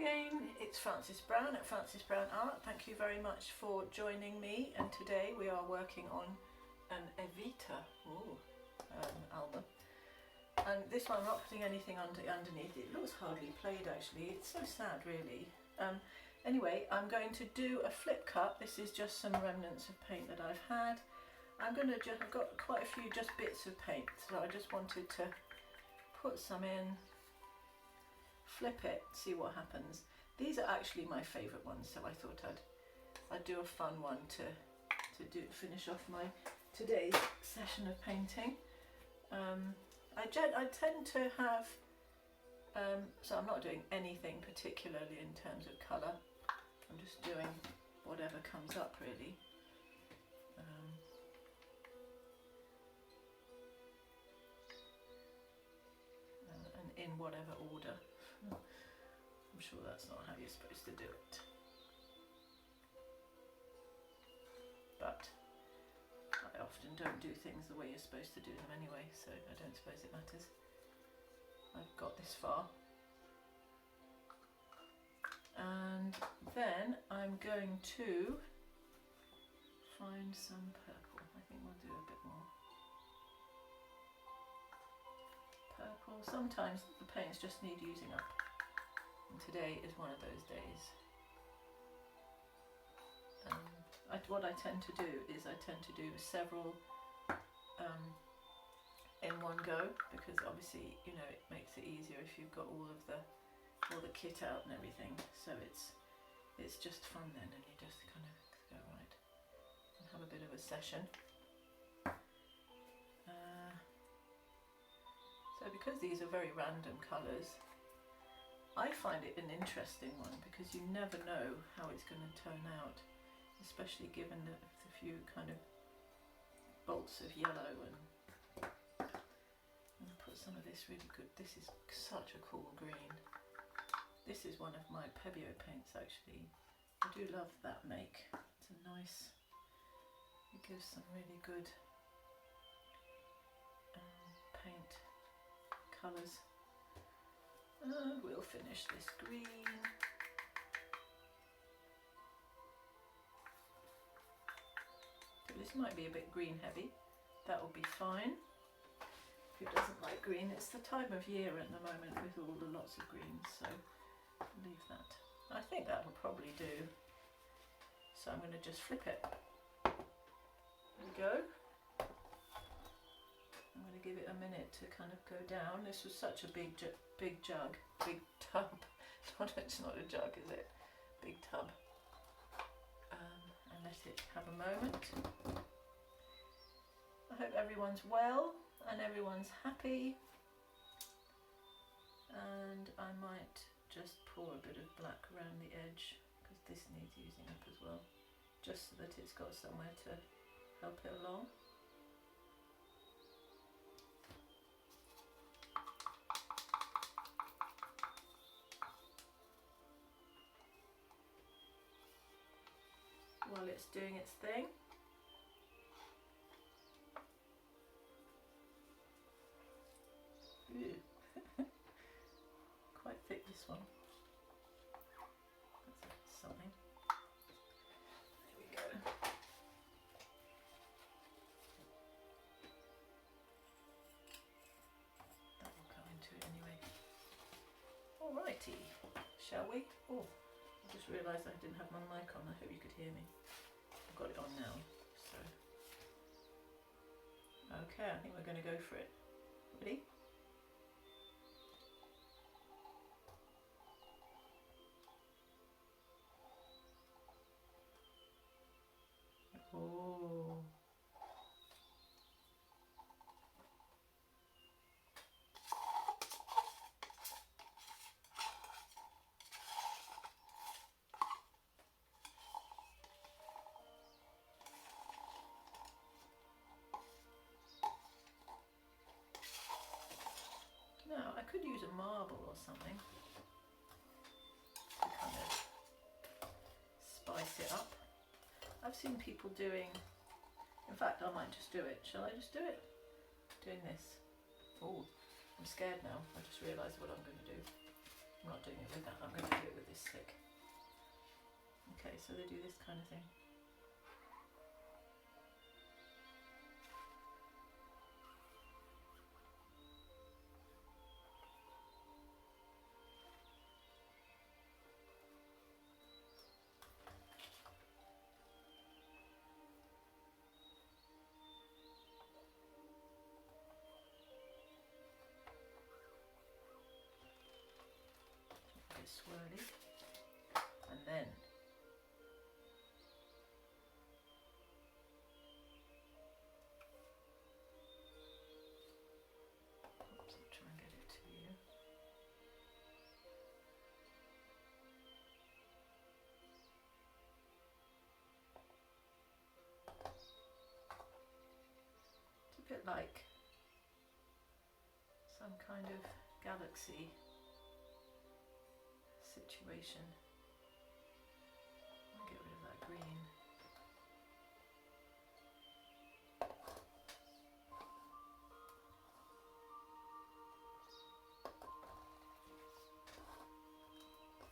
again, it's Frances Brown at Frances Brown Art. Thank you very much for joining me, and today we are working on an Evita album. And this one I'm not putting anything underneath. It looks hardly played actually. It's so sad really. Anyway, I'm going to do a flip cut. This is just some remnants of paint that I've had. I've got quite a few just bits of paint, so I just wanted to put some in, flip it, see what happens. These are actually my favourite ones, so I thought I'd do a fun one to finish off my today's session of painting. I tend to have, so I'm not doing anything particularly in terms of colour. I'm just doing whatever comes up really. And in whatever order. I'm sure that's not how you're supposed to do it. But I often don't do things the way you're supposed to do them anyway, so I don't suppose it matters. I've got this far. And then I'm going to find some purple. I think we'll do a bit more purple. Sometimes the paints just need using up, and today is one of those days. What I tend to do is I tend to do several in one go, because obviously, you know, it makes it easier if you've got all the kit out and everything. So it's just fun then, and you just kind of go right and have a bit of a session. So because these are very random colours, I find it an interesting one because you never know how it's going to turn out, especially given the few kind of bolts of yellow. And I'm going to put some of this really good, this is such a cool green. This is one of my Pebeo paints actually. I do love that make. It's a nice, it gives some really good paint colours. And we'll finish this green. So this might be a bit green heavy. That will be fine. Who doesn't like green? It's the time of year at the moment with all the lots of greens, so leave that. I think that will probably do. So I'm going to just flip it. There we go. I'm going to give it a minute to kind of go down. This was such a big tub. It's not a jug, is it? Big tub. And let it have a moment. I hope everyone's well and everyone's happy. And I might just pour a bit of black around the edge, because this needs using up as well, just so that it's got somewhere to help it along. While it's doing its thing. Ooh. Quite thick, this one. That's something. There we go. That will go into it anyway. Alrighty, shall we? Oh, I just realised I didn't have my mic on. I hope you could hear me. I've got it on now. So, okay, I think we're going to go for it. Ready? Oh. Now, I could use a marble or something to kind of spice it up. I've seen people doing, in fact I might just do it. Shall I just do it? Doing this. Oh, I'm scared now. I just realised what I'm going to do. I'm not doing it with that, I'm going to do it with this so they do this kind of thing. A bit swirly. And then oops, I'll try and get it to you. It's a bit like some kind of galaxy situation. I'll get rid of that green.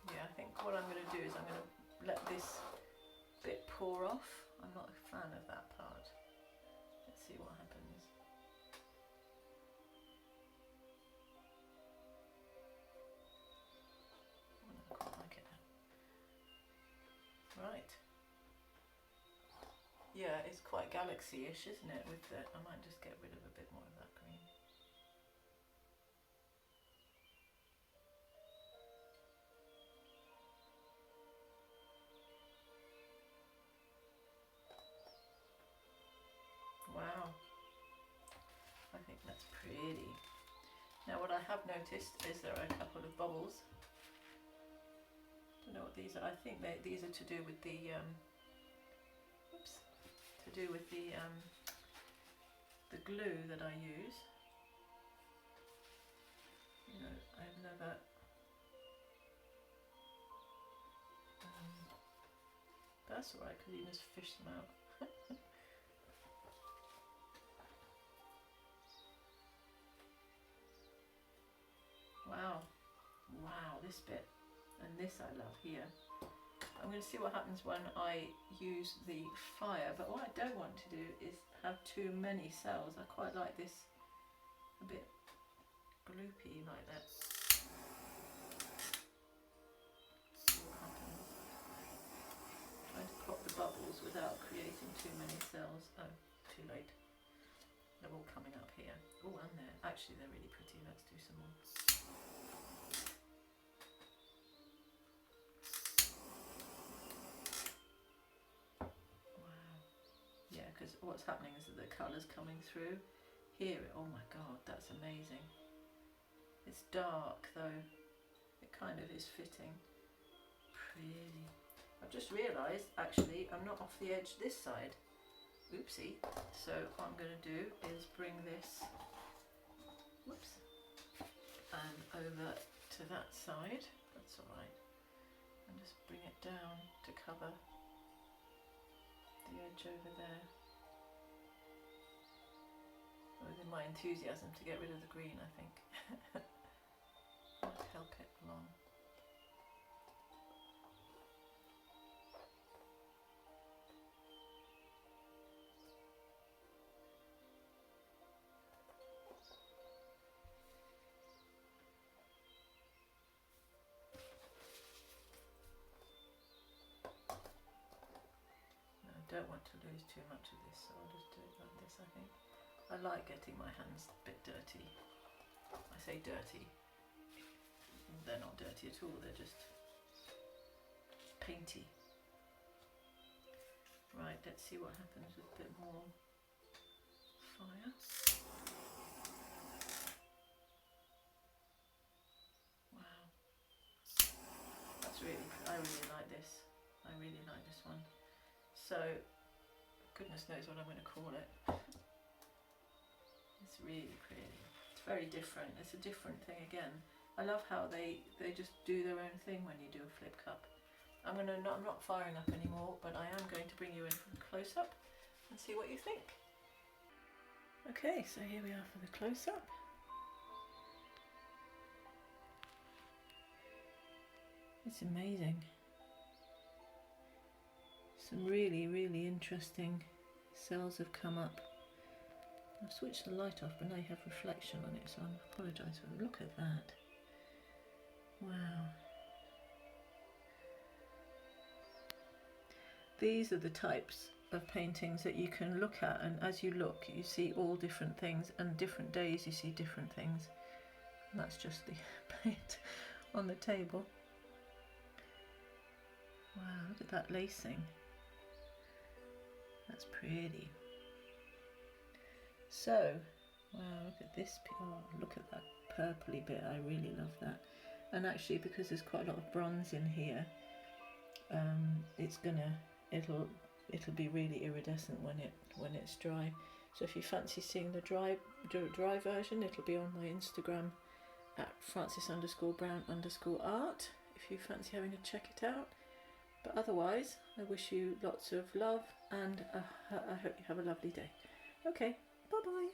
Yeah, I think what I'm going to do is I'm going to let this bit pour off. I'm not a fan of that part. Let's see what happens. I don't quite like it. Right. Yeah, it's quite galaxy-ish, isn't it? With the, I might just get rid of a bit more of that green. Wow, I think that's pretty. Now what I have noticed is there are a couple of bubbles. Don't know what these are. I think these are to do with the the glue that I use. You know, I've never that's alright because you just fish them out. Wow, wow, this bit and this I love here. I'm going to see what happens when I use the fire, but what I don't want to do is have too many cells. I quite like this a bit gloopy like that. See what happens. Trying to pop the bubbles without creating too many cells. Oh, too late. They're all coming up here. Oh, and there. Actually, they're really pretty. Let's do some more. Because what's happening is that the colour's coming through. Here, oh my god, that's amazing. It's dark though. It kind of is fitting. Pretty. I've just realised, actually, I'm not off the edge this side. Oopsie. So what I'm going to do is bring this, whoops, and over to that side. That's alright. And just bring it down to cover the edge over there. Within my enthusiasm to get rid of the green, I think. Might help it along. No, I don't want to lose too much of this, so I'll just do it like this, I think. I like getting my hands a bit dirty. I say dirty, they're not dirty at all, they're just painty. Right, let's see what happens with a bit more fire. Wow. That's really, I really like this. I really like this one. So, goodness knows what I'm going to call it. It's really pretty. It's very different. It's a different thing again. I love how they just do their own thing when you do a flip cup. I'm not firing up anymore, but I am going to bring you in for a close up and see what you think. Okay, so here we are for the close up. It's amazing. Some really, really interesting cells have come up. I've switched the light off, but now you have reflection on it, so I apologise for it. Look at that. Wow. These are the types of paintings that you can look at, and as you look you see all different things, and different days you see different things. And that's just the paint on the table. Wow, look at that lacing. That's pretty. So, wow, look at this. Oh, look at that purpley bit. I really love that. And actually, because there's quite a lot of bronze in here, it'll be really iridescent when it's dry. So if you fancy seeing the dry version, it'll be on my Instagram at Frances_Brown_art. If you fancy having a check it out. But otherwise, I wish you lots of love, and I hope you have a lovely day. Okay, bye bye.